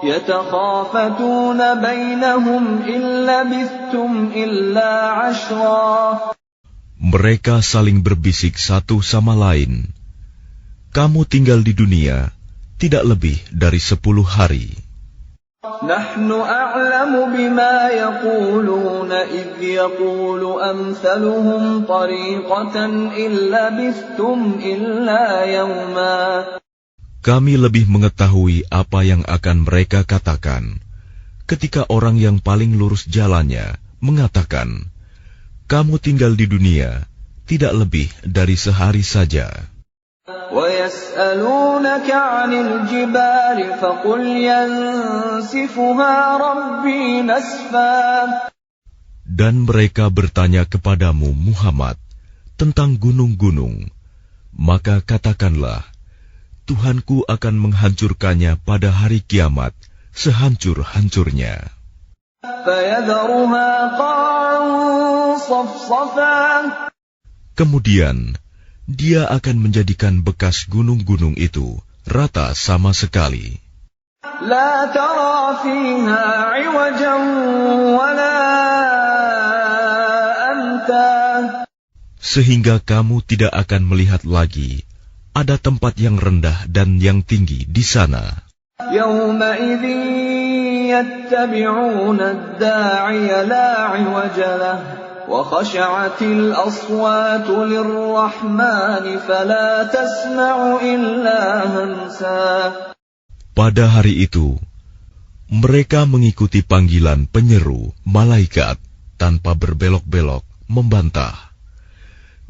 Yatakhafatuna bainahum illa labithtum illa 'ashra. Mereka saling berbisik satu sama lain, kamu tinggal di dunia tidak lebih dari 10 hari. Nahnu a'lamu bima yaquluna idh yaqulu amthaluhum tariqatan illa labithtum illa yawma. Kami lebih mengetahui apa yang akan mereka katakan ketika orang yang paling lurus jalannya mengatakan, kamu tinggal di dunia tidak lebih dari sehari saja. وَيَسْأَلُونَكَ عَنِ الْجِبَالِ فَقُلْ يَنسِفُهَا رَبِّي نَسْفًا. Dan mereka bertanya kepadamu, Muhammad, tentang gunung-gunung, maka katakanlah, Tuhanku akan menghancurkannya pada hari kiamat sehancur-hancurnya. Kemudian dia akan menjadikan bekas gunung-gunung itu rata sama sekali. La tara fiha 'iwajan wala amta. Sehingga kamu tidak akan melihat lagi ada tempat yang rendah dan yang tinggi di sana. Yawma idzin yattabi'una ad-da'iya la 'iwaja lahu wa khashi'atil aswatu lir-rahmani fala tasma'u illa hamsa. Pada hari itu, mereka mengikuti panggilan penyeru malaikat tanpa berbelok-belok membantah.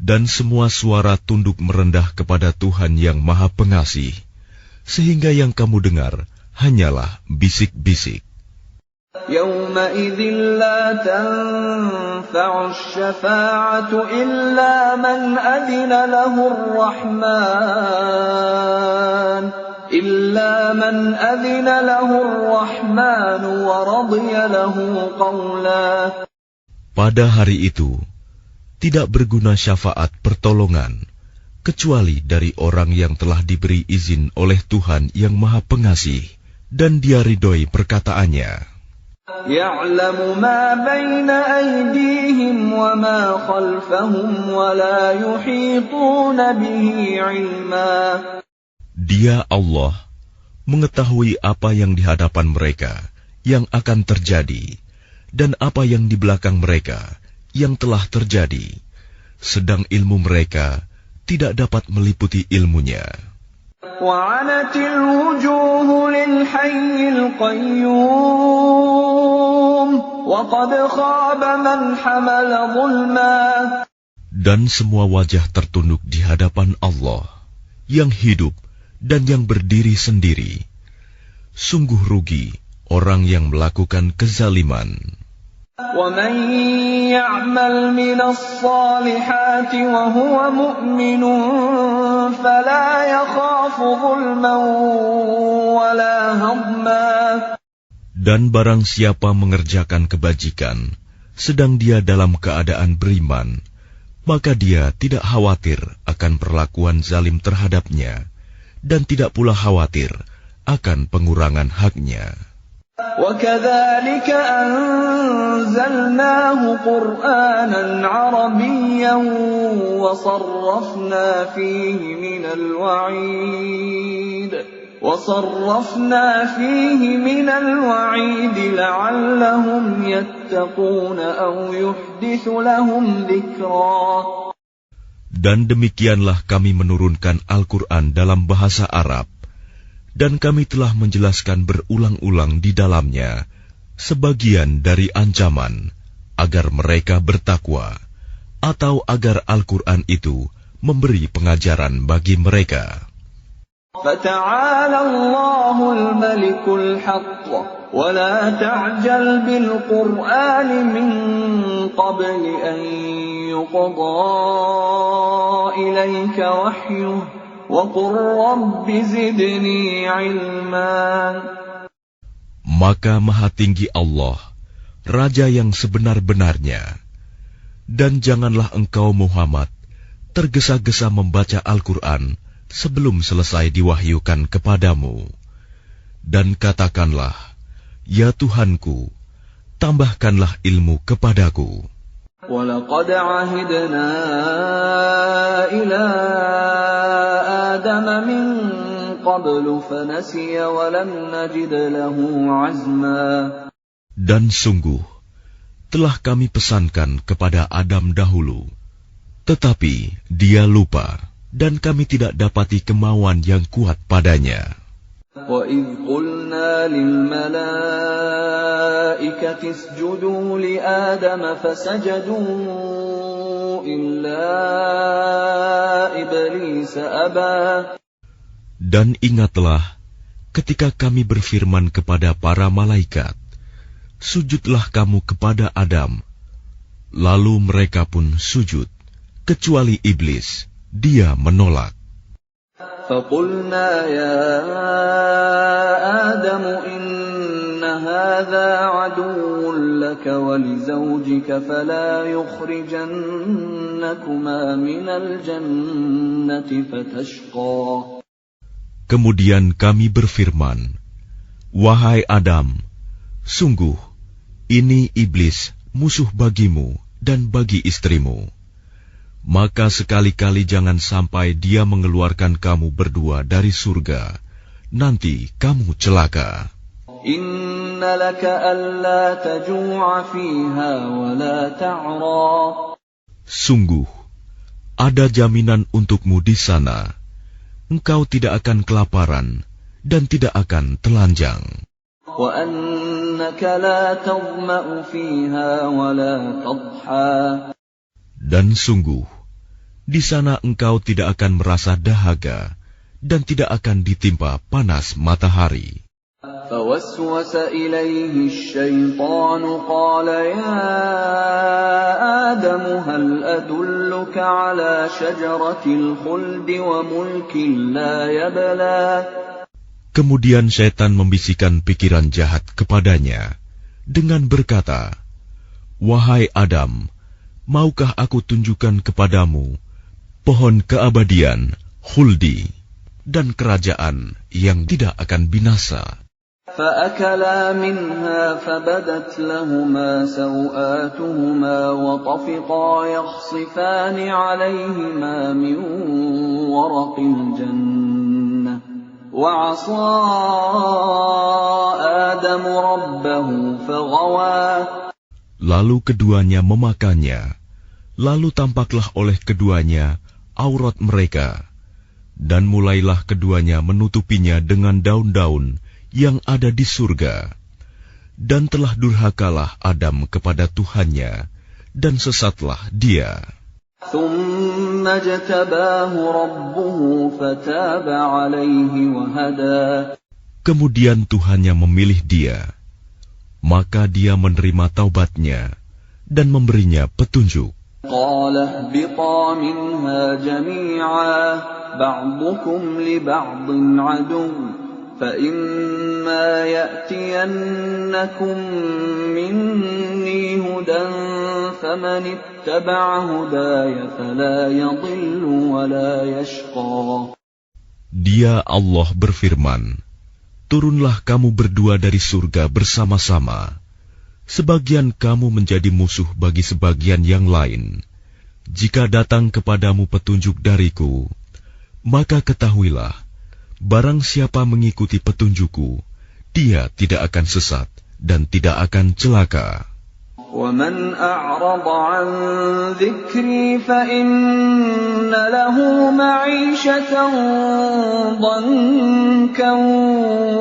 Dan semua suara tunduk merendah kepada Tuhan yang Maha Pengasih, sehingga yang kamu dengar hanyalah bisik-bisik. Yawma idzin la tanfa'u asy-syafa'atu illa man adina lahu ar-Rahman wa radiya lahu qawla. Pada hari itu tidak berguna syafaat pertolongan kecuali dari orang yang telah diberi izin oleh Tuhan yang Maha Pengasih dan dia ridhoi perkataannya. Ya'lamu ma baina aydihim wa ma khalfahum wa la yuhituna bihi 'ilma. Dia Allah mengetahui apa yang di hadapan mereka, yang akan terjadi dan apa yang di belakang mereka yang telah terjadi, sedang ilmu mereka tidak dapat meliputi ilmunya. وَعَنَتِ الْوُجُوهُ لِلْحَيِّ الْقَيُّومِ وَقَدْ خَابَ مَنْ حَمَلَ ظُلْمًا. Dan semua wajah tertunduk di hadapan Allah yang hidup dan yang berdiri sendiri. Sungguh rugi orang yang melakukan kezaliman. وَمَنْ يَعْمَلْ مِنَ الصَّالِحَاتِ وَهُوَ مُؤْمِنٌ فَلَا يَخَافُ ظُلْمًا وَلَا هَضْمًا. Dan barang siapa mengerjakan kebajikan, sedang dia dalam keadaan beriman, maka dia tidak khawatir akan perlakuan zalim terhadapnya, dan tidak pula khawatir akan pengurangan haknya. وَكَذَلِكَ أَنزَلْنَاهُ قُرْآنًا عَرَبِيًّا وَصَرَّفْنَا فِيهِ مِنَ الْوَعِيدِ لَعَلَّهُمْ يَتَّقُونَ أَوْ يُحْدِثُ لَهُمْ ذِكْرًا. Dan demikianlah kami menurunkan Al-Quran dalam bahasa Arab, dan kami telah menjelaskan berulang-ulang di dalamnya sebagian dari ancaman agar mereka bertakwa, atau agar Al-Quran itu memberi pengajaran bagi mereka. فَتَعَالَى اللَّهُ الْمَلِكُ الْحَقُّ وَلَا تَعْجَلْ بِالْقُرْآنِ مِنْ قَبْلِ أَنْ يُقْضَى إِلَيْكَ وَحْيُهُ وَقُلْ رَبِّ زِدْنِي عِلْمًا. Maka Maha Tinggi Allah, Raja yang sebenar-benarnya, dan janganlah engkau Muhammad tergesa-gesa membaca Al-Quran sebelum selesai diwahyukan kepadamu. Dan katakanlah, ya Tuhanku, tambahkanlah ilmu kepadaku. وَلَقَدْ عَهِدْنَا إِلَىٰ آدَمَ مِنْ قَبْلُ فَنَسِيَ وَلَمْ نَجِدْ لَهُ عَزْمًا. Dan sungguh, telah kami pesankan kepada Adam dahulu, tetapi dia lupa, dan kami tidak dapati kemauan yang kuat padanya. وَإِذْ قُلْنَا لِلْمَلَائِكَةِ اسْجُدُوا لِآدَمَ فَسَجَدُوا إِلَّا إِبْلِيسَ أَبَى. Dan ingatlah ketika kami berfirman kepada para malaikat, sujudlah kamu kepada Adam. Lalu mereka pun sujud, kecuali iblis, dia menolak. فَقُلْنَا يَا آدَمُ إِنَّ هَذَا عَدُوٌّ لَكَ وَلِزَوْجِكَ فَلَا يُخْرِجَنَّكُمَا مِنَ الْجَنَّةِ فَتَشْقَى. Kemudian kami berfirman, wahai Adam, sungguh ini iblis musuh bagimu dan bagi istrimu. Maka sekali-kali jangan sampai dia mengeluarkan kamu berdua dari surga, nanti kamu celaka. Inna laka alla taju'a fiha wa la ta'ra. Sungguh, ada jaminan untukmu di sana. Engkau tidak akan kelaparan dan tidak akan telanjang. Wa annaka la tadma'u fiha wa la tadha. Dan sungguh, di sana engkau tidak akan merasa dahaga dan tidak akan ditimpa panas matahari. فوسوس إليه الشيطان قال يا آدم هل أدلك على شجرة الخلد وملك لا يبلى. Kemudian syaitan membisikkan pikiran jahat kepadanya dengan berkata, wahai Adam, maukah aku tunjukkan kepadamu pohon keabadian, khuldi, dan kerajaan yang tidak akan binasa. فَأَكَلَا مِنْهَا فَبَدَتْ لَهُمَا سَوْآتُهُمَا وَطَفِقَا يَخْصِفَانِ عَلَيْهِمَا مِنْ وَرَقِ الْجَنَّةِ وَعَصَىٰ آدم ربه فغوى. Lalu keduanya memakannya. Lalu tampaklah oleh keduanya aurat mereka. Dan mulailah keduanya menutupinya dengan daun-daun yang ada di surga. Dan telah durhakalah Adam kepada Tuhannya, dan sesatlah dia. ثم اجتباه ربه فتاب عليه وهدى. Kemudian Tuhannya memilih dia, maka dia menerima taubatnya dan memberinya petunjuk. قال اهبطا منها جميعا بعضكم لبعض عدو فإما يأتينكم مني هدى فمن اتبع هداي فلا يضل ولا يشقى. Dia Allah berfirman, turunlah kamu berdua dari surga bersama-sama. Sebagian kamu menjadi musuh bagi sebagian yang lain. Jika datang kepadamu petunjuk dariku, maka ketahuilah, barang siapa mengikuti petunjukku, dia tidak akan sesat dan tidak akan celaka. وَمَنْ أَعْرَضَ عَنْ ذِكْرِي فَإِنَّ لَهُ مَعِيشَةً ضَنكًا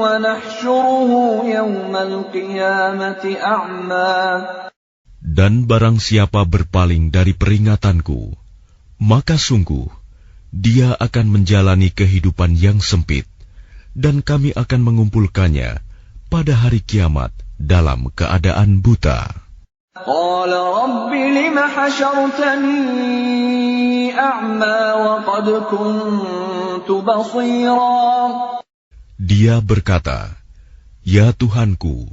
وَنَحْشُرُهُ يَوْمَ الْقِيَامَةِ أَعْمَى. Dan barang siapa berpaling dari peringatanku, maka sungguh dia akan menjalani kehidupan yang sempit, dan kami akan mengumpulkannya pada hari kiamat dalam keadaan buta. قال رب لم حشرتني أعمى وقد كنت بصيرا. Dia berkata, ya Tuhanku,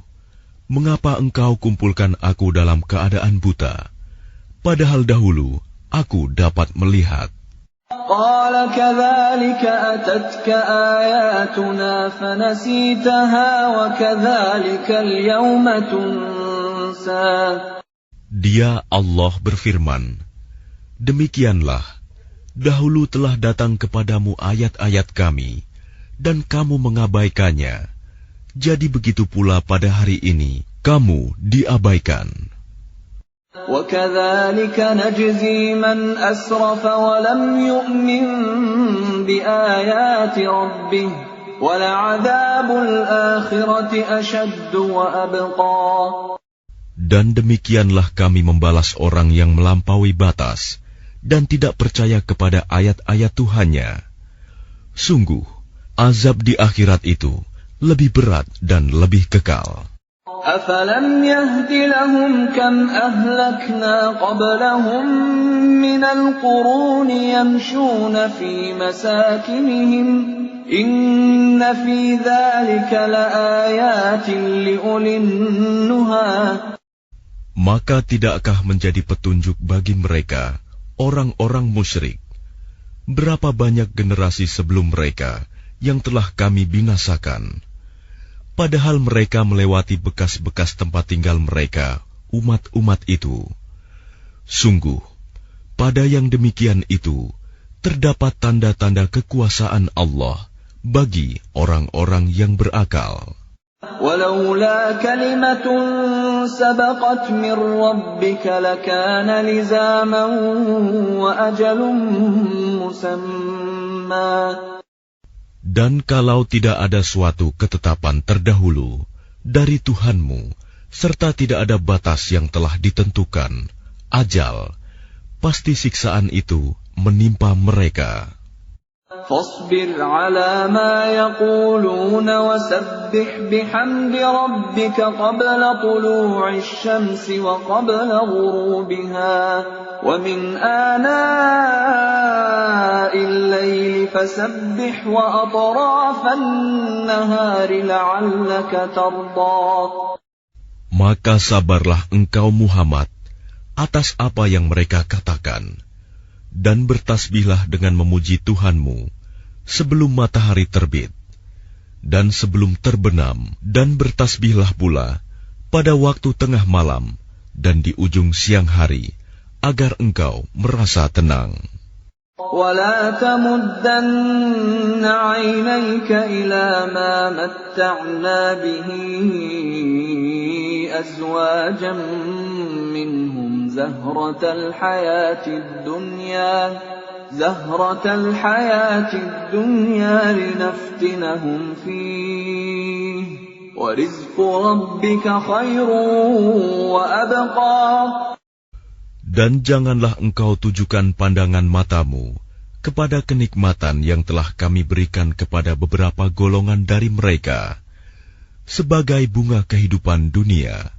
mengapa engkau kumpulkan aku dalam keadaan buta, padahal dahulu aku dapat melihat. قال كذلك أتتك آياتنا فنسيتها وكذلك اليوم تنسى. Dia Allah berfirman, demikianlah, dahulu telah datang kepadamu ayat-ayat kami, dan kamu mengabaikannya. Jadi begitu pula pada hari ini, kamu diabaikan. وَكَذَلِكَ نَجْزِي مَنْ أَسْرَفَ وَلَمْ يُؤْمِنْ بِآيَاتِ رَبِّهِ وَلَعَذَابُ الْآخِرَةِ أَشَدُّ وَأَبْقَى. Dan demikianlah kami membalas orang yang melampaui batas dan tidak percaya kepada ayat-ayat Tuhannya. Sungguh, azab di akhirat itu lebih berat dan lebih kekal. أَفَلَمْ يَهْدِ لَهُمْ كَمْ أَهْلَكْنَا قَبْلَهُمْ مِنَ الْقُرُونِ يَمْشُونَ فِي مَسَاكِنِهِمْ إِنَّ فِي ذَلِكَ لَآيَاتٍ لِأُولِي النُّهَى. Maka tidakkah menjadi petunjuk bagi mereka, orang-orang musyrik, berapa banyak generasi sebelum mereka yang telah kami binasakan, padahal mereka melewati bekas-bekas tempat tinggal mereka, umat-umat itu. Sungguh, pada yang demikian itu, terdapat tanda-tanda kekuasaan Allah bagi orang-orang yang berakal. وَلَوْلَا كَلِمَةٌ سَبَقَتْ مِنْ رَبِّكَ لَكَانَ لِزَامًا وَأَجَلٌ مُّسَمًّى. Dan kalau tidak ada suatu ketetapan terdahulu dari Tuhanmu, serta tidak ada batas yang telah ditentukan, ajal, pasti siksaan itu menimpa mereka. فاصبر على ما يقولون وسبح بحمد ربك قبل طلوع الشمس وقبل غروبها ومن آناء الليل فسبح وأطراف النهار لعلك ترضى. Maka sabarlah engkau Muhammad atas apa yang mereka katakan, dan bertasbihlah dengan memuji Tuhanmu sebelum matahari terbit dan sebelum terbenam, dan bertasbihlah pula pada waktu tengah malam dan di ujung siang hari, agar engkau merasa tenang. ولا تمدن عينيك إلى ما متعنا به أزواجا منهم زهرة الحياة الدنيا لنفتنهم فيه وَرِزْقُ رَبِّكَ خَيْرٌ وَأَبْقَى. Dan janganlah engkau tujukan pandangan matamu kepada kenikmatan yang telah kami berikan kepada beberapa golongan dari mereka sebagai bunga kehidupan dunia,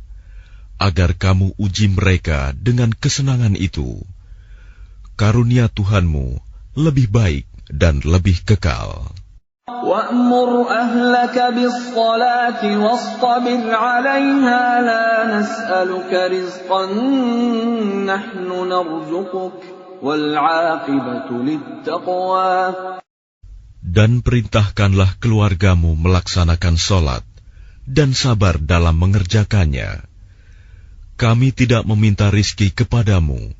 agar kamu uji mereka dengan kesenangan itu. Karunia Tuhanmu lebih baik dan lebih kekal. وَأْمُرْ أَهْلَكَ بِالصَّلَاةِ وَاصْطَبِرْ عَلَيْهَا لَا نَسْأَلُكَ رِزْقًا نَحْنُ نَرْزُقُكَ وَالْعَاقِبَةُ لِلتَّقْوَى. Dan perintahkanlah keluargamu melaksanakan sholat dan sabar dalam mengerjakannya. Kami tidak meminta rizki kepadamu,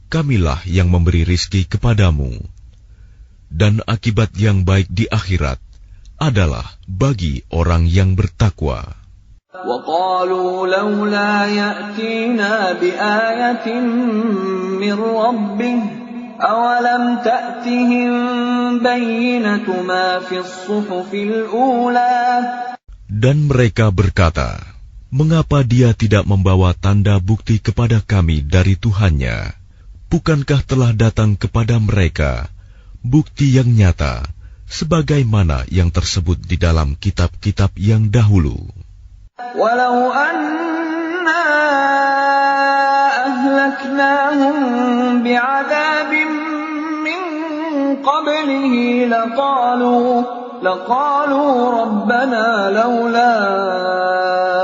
kamilah yang memberi rizki kepadamu. Dan akibat yang baik di akhirat adalah bagi orang yang bertakwa. وَقَالُوا لَوْلَا يَأْتِينَا بِآيَةٍ مِّن رَّبِّهِ أَوَلَمْ تَأْتِهِم بَيِّنَةُ مَا فِي الصُّحُفِ الْأُولَى. Dan mereka berkata, mengapa dia tidak membawa tanda bukti kepada kami dari Tuhannya? Bukankah telah datang kepada mereka bukti yang nyata, sebagaimana yang tersebut di dalam kitab-kitab yang dahulu. Walau anna ahlaknahum bi'adzabin min qablihi laqalu rabbana laula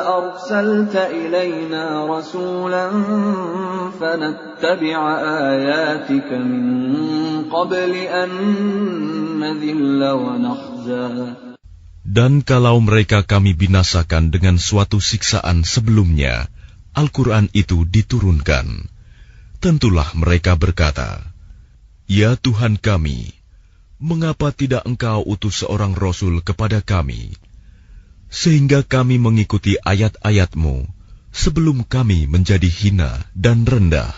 arsalta ilayna rasulan fanattabi'a ayatika min qabli an nadhilla wa nakhza. Dan kalau mereka kami binasakan dengan suatu siksaan sebelumnya, Al-Quran itu diturunkan, tentulah mereka berkata, Ya Tuhan kami, mengapa tidak Engkau utus seorang Rasul kepada kami, sehingga kami mengikuti ayat-ayat-Mu sebelum kami menjadi hina dan rendah.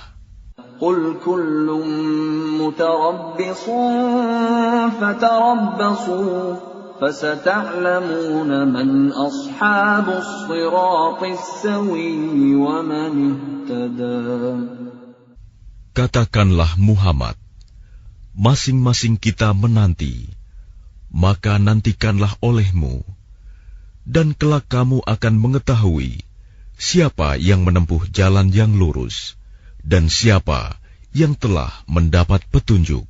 Qul kullun mutarabbisun fatarabbasu fasata'lamuna man ashabus siratis sawiyyi wa man ihtada. Katakanlah Muhammad, masing-masing kita menanti, maka nantikanlah olehmu, dan kelak kamu akan mengetahui siapa yang menempuh jalan yang lurus, dan siapa yang telah mendapat petunjuk.